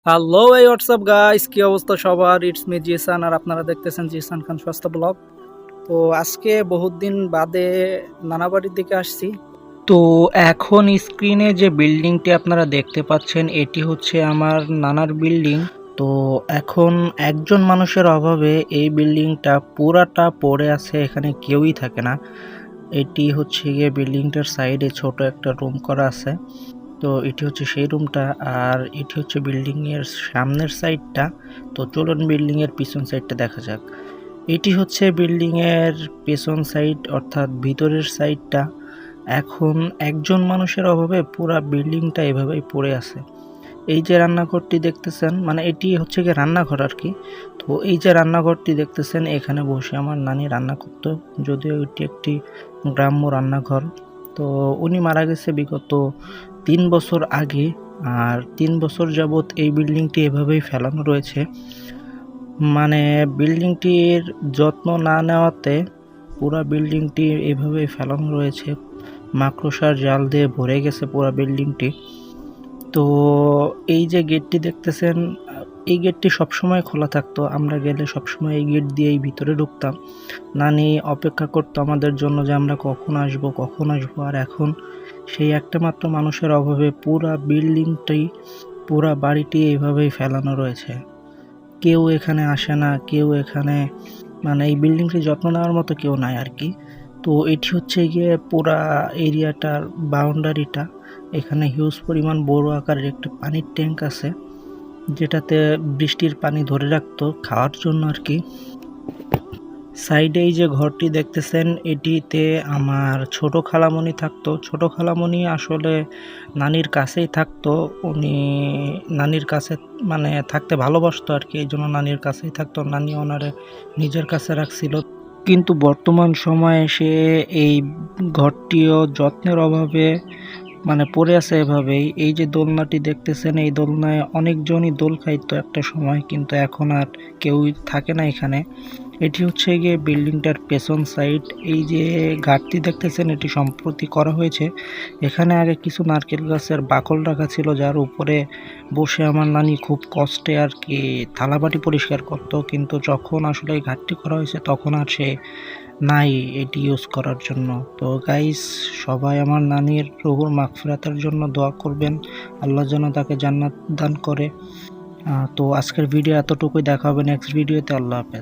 Hello এই WhatsApp guys, কি অবস্থা সবার? ইটস মি জিসান, আর আপনারা দেখতেছেন জিসান খান স্বাস্থ্য ব্লগ। তো আজকে বহুত দিন বাদে নানা বাড়ির দিকে আসছি। তো এখন স্ক্রিনে যে বিল্ডিংটি আপনারা দেখতে পাচ্ছেন, এটি হচ্ছে আমার নানার বিল্ডিং। তো এখন একজন মানুষের অভাবে এই বিল্ডিংটা পুরাটা পড়ে আছে, এখানে কেউই থাকে না। এটি হচ্ছে গিয়ে বিল্ডিংটার সাইডে ছোট একটা রুম করা আছে। তো এটি হচ্ছে সেই রুমটা, আর এটি হচ্ছে বিল্ডিং এর সামনের সাইডটা। তো চলুন বিল্ডিং এর পিছন সাইডটা দেখা যাক। এটি হচ্ছে বিল্ডিং এর পেছন সাইড, অর্থাৎ ভিতরের সাইডটা। এখন একজন মানুষের অভাবে পুরা বিল্ডিংটা এভাবেই পড়ে আছে। এই যে রান্নাঘরটি দেখতেছেন, মানে এটি হচ্ছে গিয়ে রান্নাঘর আর কি। তো এই যে রান্নাঘরটি দেখতেছেন, এখানে বসে আমার নানি রান্না করতো, যদিও এটি একটি গ্রাম্য রান্নাঘর। তো উনি মারা গেছে বিগত 3 বছর আগে, আর 3 বছর যাবৎ এই বিল্ডিংটি এভাবেই ফেলানো রয়েছে। মানে বিল্ডিংটির যত্ন না নেওয়াতে পুরা বিল্ডিংটি এভাবেই ফেলানো রয়েছে। মাকড়সার জাল দিয়ে ভরে গেছে পুরা বিল্ডিংটি। তো এই যে গেটটি দেখতেছেন, এই গেটটি সবসময় খোলা থাকতো। আমরা গেলে সবসময় এই গেট দিয়েই ভিতরে ঢুকতাম। নানি অপেক্ষা করতো আমাদের জন্য যে আমরা কখন আসবো কখন আসবো। আর এখন সেই একটা মাত্র মানুষের অভাবে পুরা বিল্ডিংটি, পুরা বাড়িটি এইভাবেই ফেলানো রয়েছে। কেউ এখানে আসে না, কেউ এখানে, মানে এই বিল্ডিংটি যত্ন নেওয়ার মতো কেউ নাই আর কি। তো এটি হচ্ছে গিয়ে পুরা এরিয়াটার বাউন্ডারিটা। এখানে হিউজ পরিমাণ বড় আকারের একটা পানির ট্যাঙ্ক আছে, যেটাতে বৃষ্টির পানি ধরে রাখতো খাওয়ার জন্য আর কি। সাইডে এই যে ঘরটি দেখতেছেন, এটিতে আমার ছোট খালামণি থাকতো। ছোট খালামণি আসলে নানির কাছেই থাকতো। উনি নানির কাছে মানে থাকতে ভালোবাসতো আর কি, এই জন্য নানির কাছেই থাকতো। নানি ওনারে নিজের কাছে রাখছিল। কিন্তু বর্তমান সময়ে সে এই ঘরটিও যত্নের অভাবে মানে পড়ে আছে এভাবেই। এই যে দোলনাটি দেখতেছেন, এই দোলনায় অনেকজনই দোল খাইতো একটা সময়, কিন্তু এখন আর কেউই থাকে না এখানে। এটি হচ্ছে গিয়ে বিল্ডিংটার পেছন সাইড। এই যে ঘাটটি দেখতেছেন, এটি সম্প্রতি করা হয়েছে। এখানে আগে কিছু নারকেল গাছের বাকল রাখা ছিল, যার উপরে বসে আমার নানি খুব কষ্টে আর কি থালাবাটি পরিষ্কার করত। কিন্তু যখন আসলে এই ঘাটটি করা হয়েছে, তখন আর সে নাই এটি ইউজ করার জন্য। তো গাইস, সবাই আমার নানির রুহুর মাগফিরাতের জন্য দোয়া করবেন, আল্লাহ যেন তাকে জান্নাত দান করে। তো আজকের ভিডিও এতটুকুই, দেখা হবে নেক্সট ভিডিওতে। আল্লাহ হাফেজ।